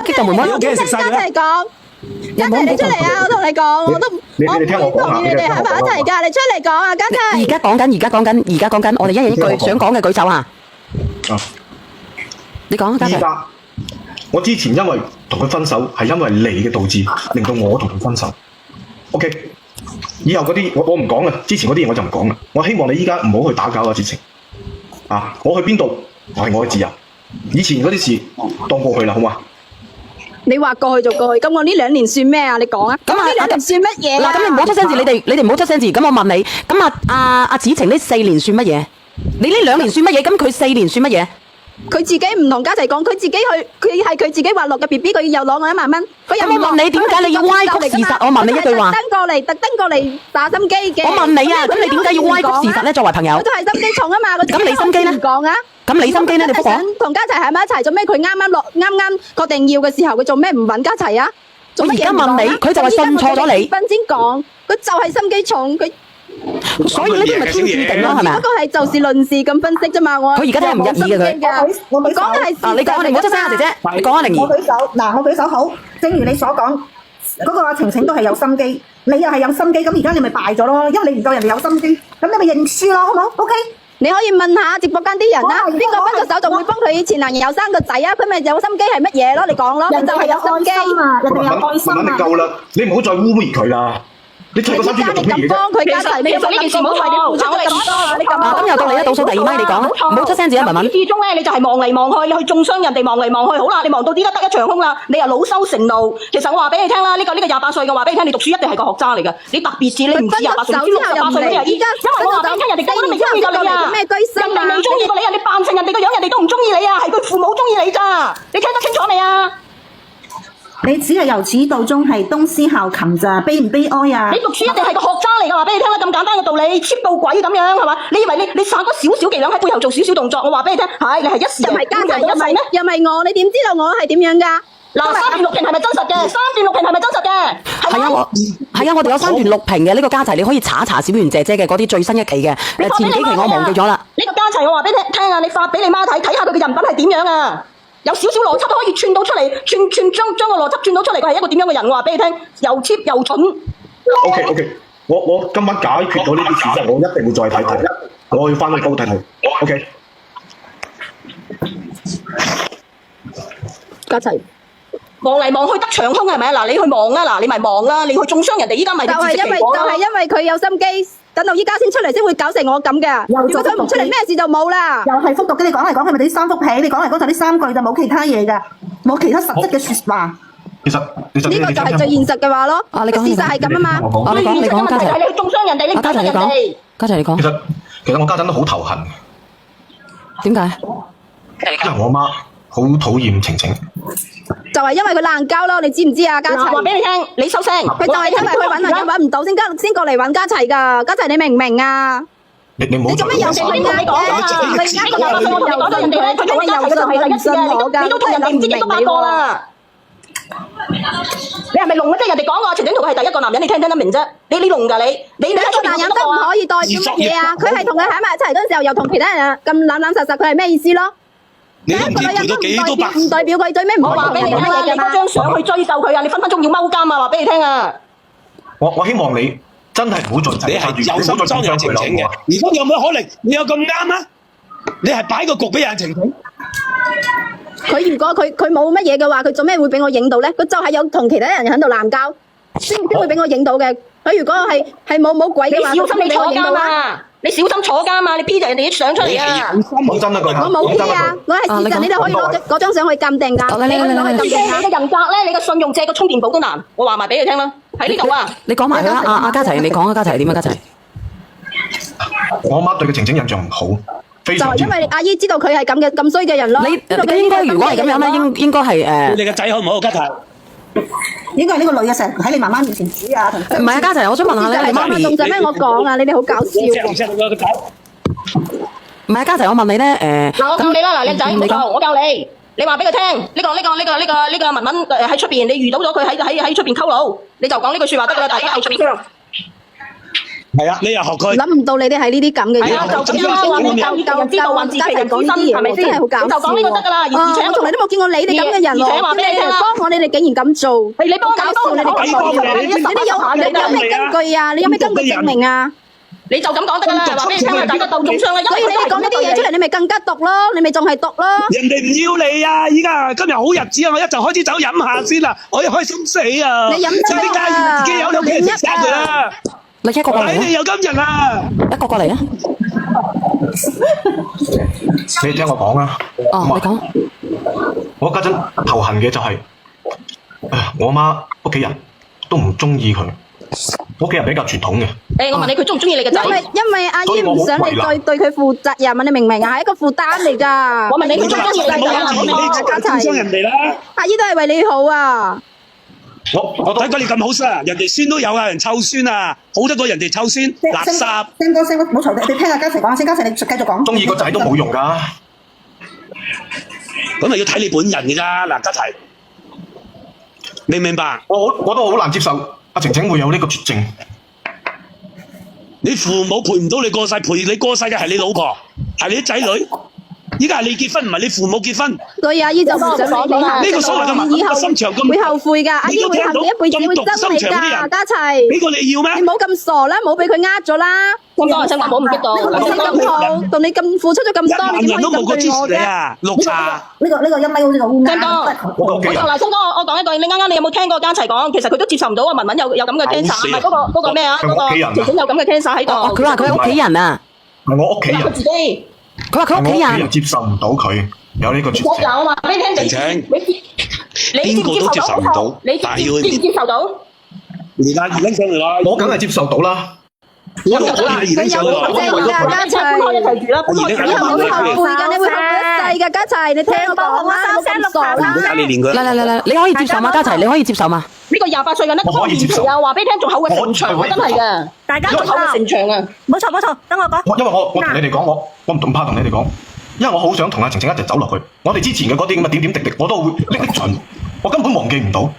激就妹妹。屋企人食晒佢啦。家齊你出嚟啊！我同你講，我都你聽我講啊！你哋喺埋一齊㗎，你出嚟講啊！家齊。而家講緊，我哋一人一句想講嘅舉手啊！你講啊，家齊。依家我之前因為同佢分手，係因為你嘅導致，令到我同佢分手。OK， 以後嗰啲我唔講啦，之前嗰啲嘢我就唔講啦。我希望你依家唔好去打攪啊，直情啊！我去邊度，我係我嘅自由。以前嗰啲事當過去啦，好嘛？你話過去就過去，咁我呢2年算咩啊？你講啊！咁呢2年算乜嘢啊？嗱，咁你唔好出聲字，你哋唔好出聲字。咁我問你，咁阿子晴呢4年算乜嘢？你呢2年算乜嘢？咁佢4年算乜嘢？佢自己唔同家齊講，佢自己去，佢係佢自己滑落嘅 BB， 佢又攞我1萬蚊。咁我問你點解你要歪曲事實？我問你一句話。特登過嚟打心機嘅。我問你啊，咁你點解要歪曲事實咧？作為朋友。佢都係心機重啊嘛。咁你心機咧？講啊。咁你心機咧？你復講。同家齊喺埋一齊做咩？佢啱啱確定要嘅時候，佢做咩唔揾家齊啊？我而家問你，佢就係信錯咗你。分先講，佢就係心機重，佢。所以呢啲咪天注定咯，係咪啊？不過係就事論事咁分析啫嘛，我。佢而家真係唔入耳嘅佢。我講嘅係事實。你講，你唔好出聲啊，姐姐。你講啊，靈兒。我舉手，嗱，我舉手好。正如你所講，嗰個阿晴晴都係有心機，你又係有心機，咁而家你咪敗咗咯，因為你唔夠人哋有心機，咁你咪認輸咯，好冇 ？OK。你可以問下直播間啲人啦，邊個分咗手就會幫佢前男友生個仔啊？佢咪有心機係乜嘢咯？你講咯，人哋係有愛心啊，人哋有愛心啊。你夠啦，你唔好再污蔑佢啦。你出個心先做乜嘢啫？其實你呢件事冇為你付出咗咁多，你咁多。咁又到你啦，倒數第2咪，你講啦，唔好出聲字啊，文文。始終咧，你就係望嚟望去，你去中傷人哋，望嚟望去，好啦，你望到啲得一場空啦，你又惱羞成怒。其實我話俾你聽啦，呢個28歲嘅話俾你聽，你讀書一定係個學渣嚟㗎。你特別似你唔知28歲，唔知68歲嗰啲啊，依家因為我話俾你聽，人哋根本都未中意過你啊，人哋未中意過你啊，你扮成人哋個樣，人哋都唔中意你啊，係佢父母中意你咋？你聽得清楚未啊？你只係由始到終係東施效顰咋，悲唔悲哀啊？你讀書一定係個學渣嚟㗎，話俾你聽啦，咁簡單嘅道理，cheap 到鬼咁樣係嘛？你以為你耍嗰少少伎倆喺背後做少少動作？我話俾你聽，係你係一時嘅，又唔係家齊，又唔係我，你點知道我係點樣㗎？嗱，3段錄屏係咪真實嘅？3段錄屏係咪真實嘅？係啊，我哋有3段錄屏嘅呢個家齊，你可以查一查小圓姐姐嘅嗰啲最新一期嘅。前幾期我忘記咗啦。呢個家齊我話俾你聽啊，你發俾你媽睇，睇下佢嘅人品係點樣啊！有少少邏輯都可以串到出嚟，將個邏輯串到出嚟，佢係一個點樣嘅人？我話俾你聽，又 cheap 又蠢。OK， 我今晚解決到呢啲事實，我一定會再睇睇，我要翻去煲睇睇。OK。家齊望嚟望去得長空係咪啊？嗱，你去望啦，嗱，你咪望啦，你去中傷人哋，依家咪就係因為佢有心機。等到依家先出嚟，先會搞成我咁嘅。如果佢唔出嚟，咩事就冇啦。又係復讀嘅，你講嚟講去咪啲3幅被，你講嚟講去啲3句就冇其他嘢㗎，冇其他實質嘅説話。其實呢個就係最現實嘅話咯。事實係咁啊嘛。你講家齊。係你去中傷人哋，你唔中傷人哋。家齊你講。其實我家陣都好頭痕。點解？因為我媽好討厭晴晴。就係因為佢爛交咯，你知唔知啊？家齊話俾你聽，你收聲。佢就係因為佢揾人揾唔到先過嚟揾家齊㗎。家齊你明唔明啊？你唔好做咩又同人哋講啊？你而家個28歲我同你講咗人哋咧，佢做咩又就係第一次嘅？你都同人哋唔知幾多8個啦。你係咪聾啊？即係人哋講過，晴晴同佢係第一個男人，你聽唔聽得明啫？你聾㗎你？你一個男人都唔可以代表乜嘢啊？佢係同佢喺埋一齊嗰陣時候，又同其他人咁攬攬實實，佢係咩意思咯？你唔知賠到幾多百？唔代表佢最尾唔可以話俾你聽啦，你嗰張相去追究佢啊！你分分鐘要踎監啊！話俾你聽啊！我希望你真係唔好再你係有心裝養晴晴嘅，而家有冇可能你有咁啱啊？你係擺個局俾人晴晴。佢如果佢冇乜嘢嘅話，佢做咩會俾我影到咧？佢就係有同其他人喺度鬧交，先會俾我影到嘅。佢如果係冇鬼嘅話，你小心你坐監啊！你小心坐監啊！你 P 就人哋啲相出嚟啊！講真啦，佢我冇 P 啊！我係事實，你哋可以攞嗰張相去鑑定㗎。你可以攞去鑑定啊！你嘅人格咧，你嘅信用借個充電寶都難。我話埋俾你聽啦，喺呢度啊！你講埋啦，阿家齊，你講啊，家齊點啊，家齊？我媽對個晴晴印象唔好，非常之。就係因為阿姨知道佢係咁衰嘅人咯。你應該如果係咁樣咧，應該係你個仔好唔好？家齊？應該係呢個女嘅成日喺你媽媽面前指啊，同唔係啊，家齊，我想問下咧，你媽咪仲使咩我講啊？你哋好搞笑喎！唔係啊，家齊，我問你咧，嗱，我教你啦，嗱，靚仔，我教你，你話俾佢聽，呢個文文喺出邊，你遇到咗佢喺出邊溝佬，你就講呢句説話得㗎啦，大家喺出邊。係啊，你又學佢。諗唔到你哋係呢啲咁嘅人。係啊，就咁啦，話俾人知道還自其人之身，係咪先？真係好搞笑。就講呢個得㗎啦，而且我從嚟都冇見過你哋咁嘅人喎。而且話俾你聽啦，幫我，你哋竟然咁做。你幫搞笑，你哋咁做。你有咩根據啊？你有咩根據證明啊？你就咁講得㗎啦，話俾你聽啦，大家鬥中傷啦。所以你哋講呢啲嘢出嚟，你咪更加毒咯，你咪仲係毒咯。人哋唔要你啊！依家今日好日子啊，我一就開始走飲下先啦，我要開心死啊！你飲得點解自己有兩件事殺佢啦？你一個過嚟你哋有今日啊！一個過嚟啊！你聽我講啊。哦，你講。我家陣頭痕嘅就係、我媽屋企人都唔中意佢，屋企人比較傳統嘅。我問你，佢中唔中意你個仔？因為阿姨唔想你對佢負責任啊！你明唔明啊？係一個負擔嚟㗎。我問你，佢中唔中意你個仔啊？你中傷人哋啦！阿姨都係為你好啊！我睇過你咁好心，人哋孫都有啊，人湊孫啊，好得過人哋湊孫，垃圾。聲哥，唔好嘈，你聽阿嘉琪講先，嘉琪你繼續講。中意個仔都冇用㗎。咁咪要睇你本人㗎咋，嗱，嘉琪，明唔明白？我都好難接受阿晴晴會有呢個絕症。你父母陪唔到你過世，陪你過世嘅係你老婆，係你啲仔女。依家係你結婚，唔係你父母結婚。所以阿姨就唔想你呢個所謂嘅民不心腸咁，會後悔㗎。阿姨會恨你一輩子，會憎你㗎。嘉齊，呢個你要咩？你唔好咁傻啦，唔好俾佢呃咗啦。咁多人想話冇唔激動，你咁好，同你咁付出咗咁多，你點可以咁對我嘅？綠茶。呢個音咪好似個烏鴉。真多。我嗱，真哥，我講一句，你啱啱你有冇聽過嘉齊講？其實佢都接受唔到啊，文文有咁嘅 cancer，唔係嗰個咩啊？嗰個晴晴有咁嘅 cancer 喺度。佢話佢屋企人啊。係我屋企人。佢自己。佢話佢屋企人接受唔到佢有呢個絕症。我有啊，俾你聽邊個都接受唔到，你接唔接受到？而家二拎上嚟啦，我梗係接受到啦。我二拎上嚟啦，嘉齊，一齊住啦，以後你會後悔㗎，你會後悔一世㗎，嘉齊，你聽我講啦，冇咁傻啦。嚟，你可以接受嗎？嘉齊，你可以接受嗎？呢個28歲嘅呢，當年期啊，話俾你聽，仲口嘅成長啊，真係㗎，大家仲口嘅成長啊，冇錯，等我講。因為我同你哋講，我唔怕同你哋講，因為我好想同阿晴晴一齊走落去。我哋之前嘅嗰啲咁嘅點點滴滴，我都會歷歷在目，我根本忘記唔到。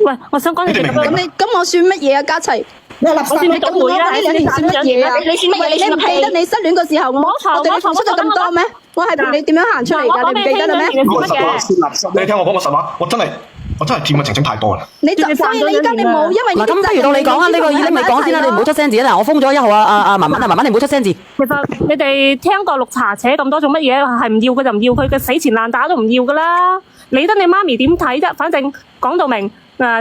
喂，我想講你哋咁我算乜嘢啊？嘉齊，你垃圾，你咁我呢2年算乜嘢啊？你算乜嘢？你唔記得你失戀嘅時候，我對你付出咗咁多咩？我係陪你點樣行出嚟㗎？你唔記得啦咩？你聽我講個實話，我真係欠阿晴晴太多啦。所以你而家你冇，因為嗱，咁不如到你講啊，呢個你咪講先啦，你唔好出聲字啦。嗱，我封咗1號啊，文文你唔好出聲字。其實你哋聽過綠茶扯咁多做乜嘢？係唔要佢就唔要佢嘅，死纏爛打都唔要㗎啦。理得你媽咪點睇啫？反正講到明，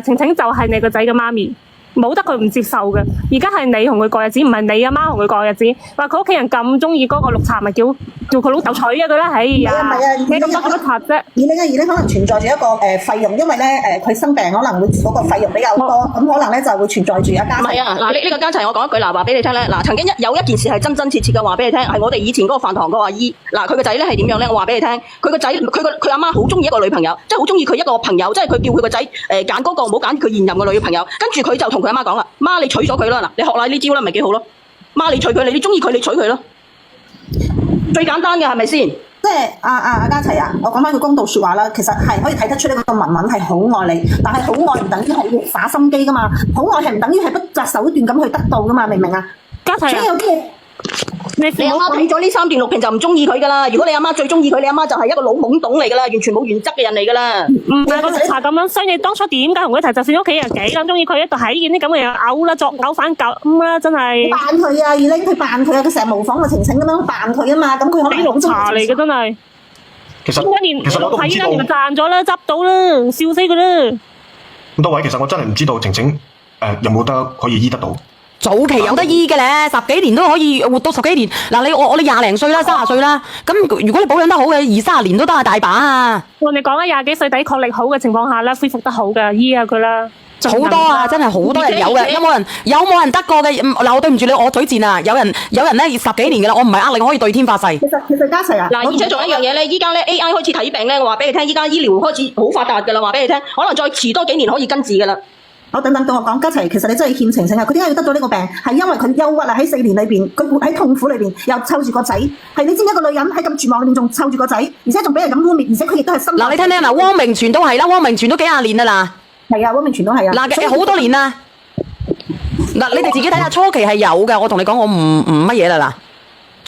晴晴就係你個仔嘅媽咪。冇得佢唔接受嘅，而家係你同佢過日子，唔係你阿媽同佢過日子。話佢屋企人咁中意嗰個綠茶，咪叫佢老豆娶啊佢啦。哎呀，你咁多綠茶啫。而你可能存在住一個費用，因為咧佢生病可能會嗰個費用比較多，咁可能咧就會存在住一家。唔係啊，嗱呢個嘉齊，我講一句嗱，話俾你聽咧，嗱曾經有一件事係真真切切嘅話俾你聽，係我哋以前嗰個飯堂嗰個阿姨，嗱佢個仔咧係點樣咧？我話俾你聽，佢個仔佢阿媽好中意一個女朋友，即係好中意佢一個朋友，即係佢叫佢個仔揀嗰個，唔好揀佢現任嘅女朋友，跟住佢就同佢阿媽講啦，媽你娶咗佢啦，嗱你學下呢招啦，咪幾好咯？媽你娶佢，你中意佢你娶佢咯，最簡單嘅係咪先？即係阿嘉齊啊，我講翻句公道説話啦，其實係可以睇得出呢個文文係好愛你，但係好愛唔等於係要耍心機噶嘛，好愛係唔等於係不擇手段咁去得到噶嘛，明唔明啊？嘉齊啊，所以有啲嘢。你阿媽睇咗呢3段錄屏就唔中意佢噶啦。如果你阿媽最中意佢，你阿媽就係一個老懵懂嚟噶啦，完全冇原則嘅人嚟噶啦。唔係個綠茶咁樣，所以你當初點解同佢一齊？就算屋企人幾咁中意佢，一度喺見啲咁嘅嘢嘔啦，作嘔反咁啦，真係。扮佢啊，二拎佢扮佢啊，佢成日模仿個晴晴咁樣扮佢啊嘛，咁佢可能啲綠茶嚟嘅真係。其實我都唔知道。咪賺咗啦，執到啦，笑死佢啦。咁多位，其實我真係唔知道晴晴有冇得可以醫得到。早期有得醫嘅咧，10幾年都可以活到10幾年。嗱，你20零歲啦，30歲啦，咁如果你保養得好嘅，20-30年都得係大把啊。我哋講啦，20幾歲抵抗力好嘅情況下咧，恢復得好嘅，醫下佢啦。好多啊，真係好多人有嘅。有冇人得過嘅？嗱，我對唔住你，我嘴賤啊！有人咧10幾年嘅啦，我唔係呃你，我可以對天發誓。其實嘉齊啊，嗱，而且仲有一樣嘢咧，依家咧 AI 開始睇病咧，我話俾你聽，依家醫療開始好發達噶啦，話俾你聽，可能再遲多幾年可以根治噶啦。好，等我講，嘉齊，其實你真係欠晴晴啊！佢點解要得到呢個病？係因為佢憂鬱啊！喺4年裏邊，佢活喺痛苦裏邊，又湊住個仔。係你知一個女人喺咁絕望裏邊仲湊住個仔，而且仲俾人咁污蔑，而且佢亦都係心。嗱，你聽嗱，汪明荃都係啦，汪明荃都幾廿年啦嗱。係啊，汪明荃都係啊。嗱，好多年啦。嗱，你哋自己睇下，初期係有嘅。我同你講，我唔乜嘢啦嗱。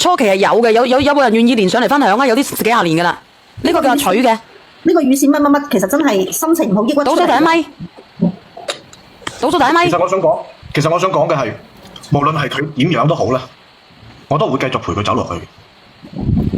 初期係有嘅，有冇人願意連上嚟分享啊？有啲幾廿年噶啦，呢個叫取嘅。呢個雨線乜乜乜，其實真係心情唔好，抑鬱出嚟。倒數第一咪，倒數第一咪。其實我想講嘅係，無論係佢點樣都好啦，我都會繼續陪佢走落去。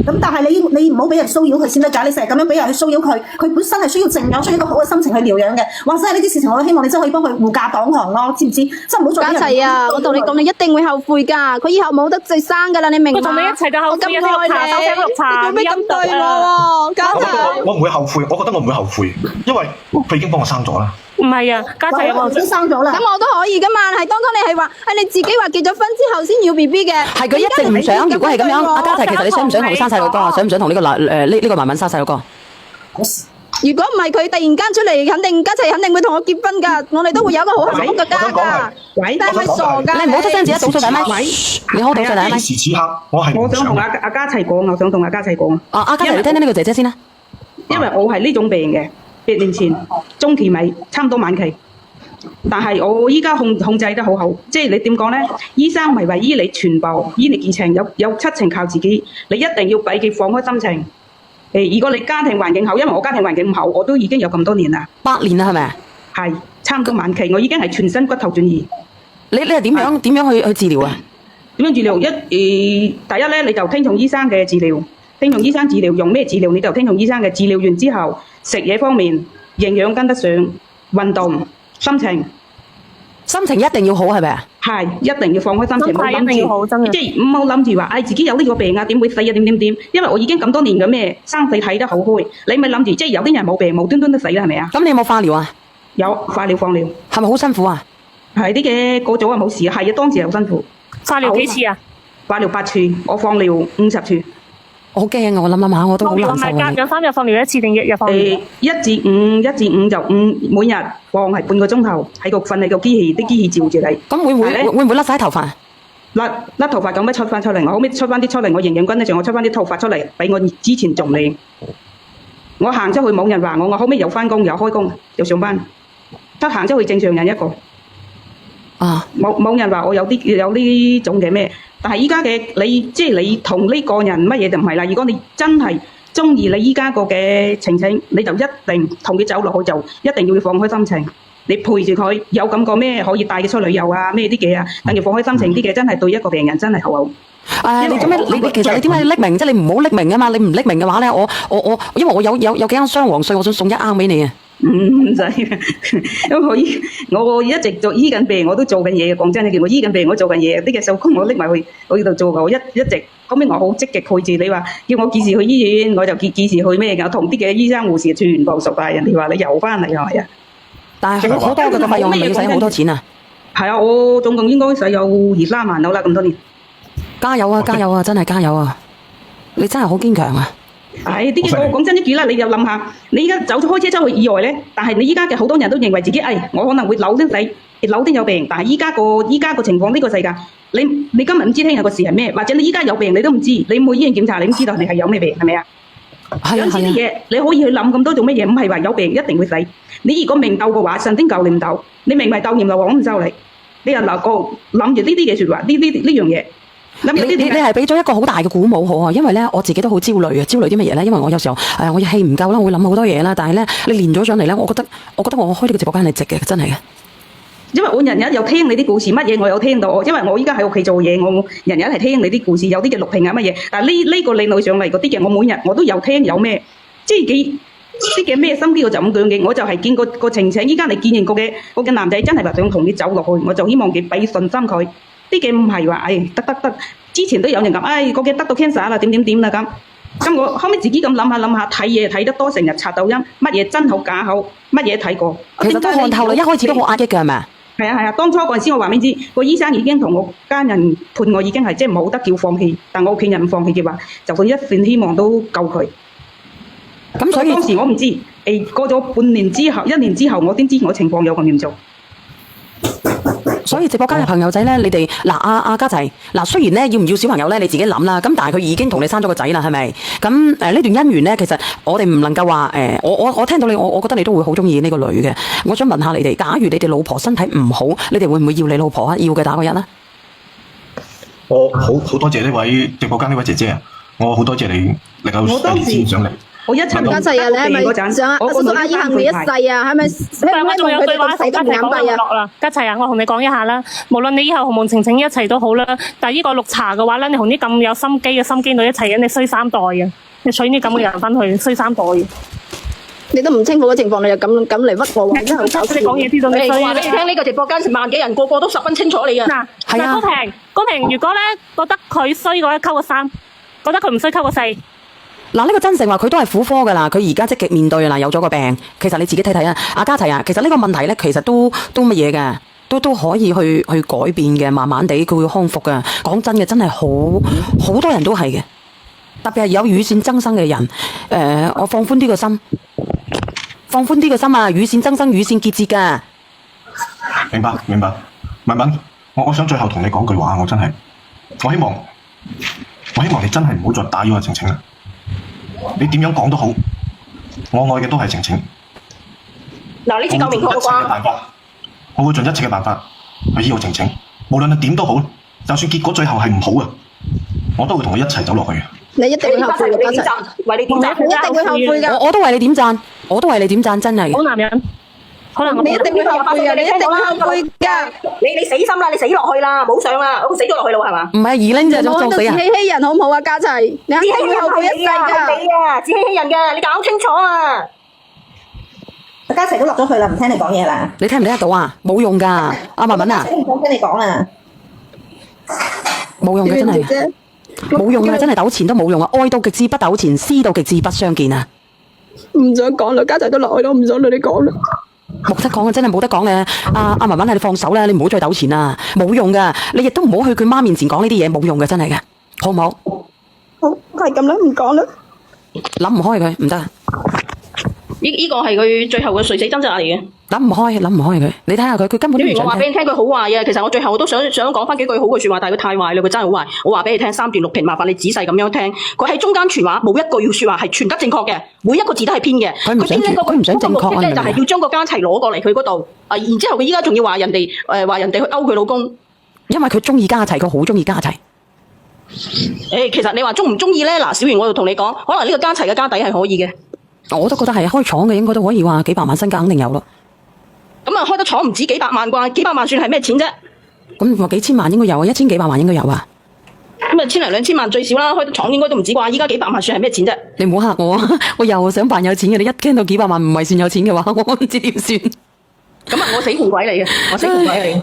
咁但係你唔好俾人騷擾佢先得㗎，你成日咁樣俾人去騷擾佢，佢本身係需要靜養，需要一個好嘅心情去療養嘅。或者係呢啲事情，我都希望你真係可以幫佢護駕擋航咯，知唔知？即係唔好再俾人家齊啊！我同你講，你一定會後悔㗎。佢以後冇得再生㗎啦，你明嗎？佢同你一齊就後悔啊！我咁愛你，你做咩咁對我喎？家齊，我唔會後悔，我覺得我唔會後悔，因為佢已經幫我生咗啦。唔係啊，家齊我已經生咗啦。咁我都可以㗎嘛。係當初你係話係你自己話結咗婚之後先要 BB 嘅。係佢一直唔想。如果係咁樣，阿家齊其實你想唔想同佢生細路哥啊？想唔想同呢個呢個慢慢生細路哥？如果唔係佢突然間出嚟，家齊肯定會同我結婚㗎。我哋都會有一個好幸福嘅家㗎。喂，但係咪傻㗎？你唔好出聲，自己倒數第一咪。你好，倒數第一咪。此時此刻，我係我想同阿家齊講，我想同阿家齊講。阿家齊，你聽聽呢個姐姐先啦。因為我係呢種病嘅，8年前中期尾，差唔多晚期。但係我依家控制得好好，即係你點講咧？醫生唔係話醫你全部，醫你幾成，有7成靠自己。你一定要俾佢放開心情。如果你家庭環境好，因為我家庭環境唔好，我都已經有咁多年啦。8年啦，係咪？係差唔多晚期，我已經係全身骨頭轉移。你係點樣去治療啊？點樣治療？第一咧，你就聽從醫生嘅治療，聽從醫生治療用咩治療？你就聽從醫生嘅治療完之後，食嘢方面營養跟得上，運動。心情一定要好係咪啊？係一定要放開心情，冇諗住，即係唔好諗住話，自己有呢個病啊，點會死啊？點？因為我已經咁多年嘅咩生死睇得好開，你咪諗住，即係有啲人冇病，無端端都死啦，係咪啊？咁你有冇化療啊？有化療放療，係咪好辛苦啊？係啲嘅過咗啊冇事啊，係啊當時好辛苦。化療幾次啊？化療8次，我放療50次。我好驚啊！我諗下，我都好難受啊。係隔2、3日放療1次定日日放療？1至5就每日放係半個鐘頭，喺個瞓喺個機器，啲機器照住你。咁會唔會甩晒頭髮？甩頭髮咁樣出翻出嚟，我後尾出翻啲出嚟，我營養均咧，我出翻啲頭髮出嚟，比我之前仲靚。我行出去冇人話我後尾又翻工又開工又上班，得行出去正常人一個。啊！冇人話我有呢種嘅咩？但係依家嘅你，即係你同呢個人乜嘢就唔係啦。如果你真係中意你依家個嘅情情，你就一定同佢走落去，就一定要放開心情。你陪住佢，有感覺咩可以帶佢出旅遊啊？咩啲嘅啊？等佢放開心情啲嘅，真係對一個病人真係好好。你做咩？你其實你點解要匿名？即係你唔好匿名啊嘛！你唔匿名嘅話咧，我因為我有幾間雙黃稅，我想送1盎俾你啊！唔使，因為我一直做醫緊病，我都做緊嘢。講真嘅，我醫緊病，我做緊嘢。啲嘅手工我拎埋去我呢度做，我一直後尾我好積極陪住你話，叫我幾時去醫院，我就幾時去咩嘅。我同啲嘅醫生護士全部熟晒，人哋話你又翻嚟係咪啊？但係好多嘅費用，你要使好多錢啊！係啊，我總共應該使有2-3萬到啦，咁多年。加油啊！加油啊！真係加油啊！你真係好堅強啊！係啲嘅，我講真一句啦，你又諗下，你而家開車出去意外咧，但係你依家嘅好多人都認為自己，我可能會扭天死，扭天有病，但係依家個情況呢個世界，你今日唔知聽日個事係咩，或者你依家有病你都唔知，你冇醫院檢查你唔知道你係有咩病係咪啊？有啲嘢你可以去諗咁多做乜嘢？唔係話有病一定會死。你如果明鬥嘅話，神經救你唔鬥；你明咪鬥嚴就我唔收你。你又諗住呢啲嘅説話，呢樣嘢。你係俾咗一個好大嘅鼓舞好啊，因為咧我自己都好焦慮啊，焦慮啲乜嘢咧？因為我有時候我氣唔夠啦，我會諗好多嘢啦。但係咧你練咗上嚟咧，我覺得我開呢個直播間係值嘅，真係嘅。因為我日日有聽你啲故事，乜嘢我有聽到。因為我依家喺屋企做嘢，我日日係聽你啲故事，有啲嘅錄屏啊乜嘢。但係呢個你女上嚟嗰啲嘅，我每日我都有聽有咩，即係幾啲嘅咩心機我就咁講嘅。我就係見個情情，依家你見過嘅我嘅男仔真係話想同你走落去，我就希望佢俾信心佢。啲嘅唔係話，得，之前都有人講，嗰嘅得到 cancer 啦，點啦咁。咁我後尾自己咁諗下，睇嘢睇得多，成日刷抖音，乜嘢真好假好，乜嘢睇過。其實都看透啦，一開始都好壓抑嘅係咪啊？係啊，當初嗰陣時我話俾你知，個醫生已經同我家人判我已經係即係冇得叫放棄，但我屋企人唔放棄嘅話，就算一線希望都救佢。咁所以當時我唔知，過咗1年之後，我先知我情況有咁嚴重。所以直播間嘅朋友仔咧，你哋嗱阿家齊嗱，雖然咧要唔要小朋友咧，你自己諗啦。咁但係佢已經同你生咗個仔啦，係咪？咁呢段姻緣咧，其實我哋唔能夠話我聽到你，我覺得你都會好中意呢個女嘅。我想問下你哋，假如你哋老婆身體唔好，你哋會唔會要你老婆啊？要嘅打個1啦。我好多謝呢位直播間呢位姐姐啊！我好多謝你能夠先上嚟。我17年家齊啊，你係咪想叔叔阿姨幸你一世啊？係咪希望我仲有佢哋句話個世都唔隱蔽啊？家齊啊，我同你講一下啦。無論你以後紅毛晴晴一齊都好啦，但係呢個綠茶嘅話咧，你同啲咁有心機嘅心機女一齊，你衰3代啊！你娶啲咁嘅人翻去，衰3代。你都唔清楚嘅情況，你就咁嚟屈我喎，真係好搞笑。你講嘢知道你衰啊！我話俾你聽，呢個直播間成萬幾人，個個都十分清楚你啊。嗱，公平，如果咧覺得佢衰嘅話，溝個3；覺得佢唔衰，溝個4。嗱，呢個真誠話佢都係婦科噶啦，佢而家積極面對啦，有咗個病。其實你自己睇睇啊，阿家齊啊，其實呢個問題咧，其實都乜嘢嘅，都可以去改變嘅，慢慢地佢會康復嘅。講真嘅，真係好多人都係嘅，特別係有乳腺增生嘅人。我放寬啲個心，啊，乳腺增生、乳腺結節㗎。明白。文文，我想最後同你講句話，我希望你真係唔好再打擾阿晴晴啦。你點樣講都好，我愛嘅都係晴晴。嗱，呢次夠明確啩？我會盡一切嘅辦法去醫好晴晴，無論係點都好，就算結果最後係唔好啊，我都會同佢一齊走落去嘅。你一定會後悔嘅，家齊。為你點讚，你一定會後悔㗎。我都為你點讚，真係。好男人，可能你一定會後悔㗎，你一定會後悔㗎。你死心啦，你死落去啦，冇上啦，我死咗落去啦，係嘛？唔係二拎啫，唔好喺度自裝死啊！欺欺人好唔好啊，家齊？你一定會後悔一世㗎。你啊，自欺欺人嘅，你搞清楚啊！家齊都落咗去啦，唔聽你講嘢啦。你聽唔聽得到啊？冇用㗎，阿文文啊，唔想聽你講啦。冇用嘅真係。冇用啊！真係糾纏都冇用啊！愛到極致不糾纏，思到極致不相見啊！唔想講啦，家齊都落去啦，唔想同你講啦。冇得講啊！真係冇得講嘅。阿文文，你放手啦，你唔好再糾纏啦，冇用噶。你亦都唔好去佢媽面前講呢啲嘢，冇用嘅，真係嘅，好唔好？好，係咁啦，唔講啦。諗唔開佢唔得，呢個係佢最後嘅垂死掙扎嚟嘅。諗唔開佢。你睇下佢根本都唔我想聽。話俾你聽，佢好壞啊！其實我最後我都想講翻幾句好嘅說話，但係佢太壞啦，佢真係好壞。我話俾你聽，3段6評，麻煩你仔細咁樣聽。佢喺中間傳話，冇一句說話係傳得正確嘅，每一個字都係編嘅。佢唔想正確啊！咧就係要將個家齊攞過嚟佢嗰度。然之後佢依家仲要話人哋去勾佢老公。因為佢中意家齊，佢好中意家齊。其實你話中唔中意咧？嗱，小圓我就同你講，可能呢個家齊嘅家底係可以嘅。我都覺得係開廠嘅，應該都可以話幾百萬身家肯定有咯。咁啊，開得廠唔止幾百萬啩？幾百萬算係咩錢啫？咁話幾千萬應該有啊，1000幾百萬應該有啊。咁啊，1000零2000萬最少啦，開得廠應該都唔止啩？依家幾百萬算係咩錢啫？你唔好嚇我啊！我又想扮有錢嘅，你一聽到幾百萬唔係算有錢嘅話，我唔知點算。咁啊，我死窮鬼嚟嘅，我死窮鬼嚟嘅。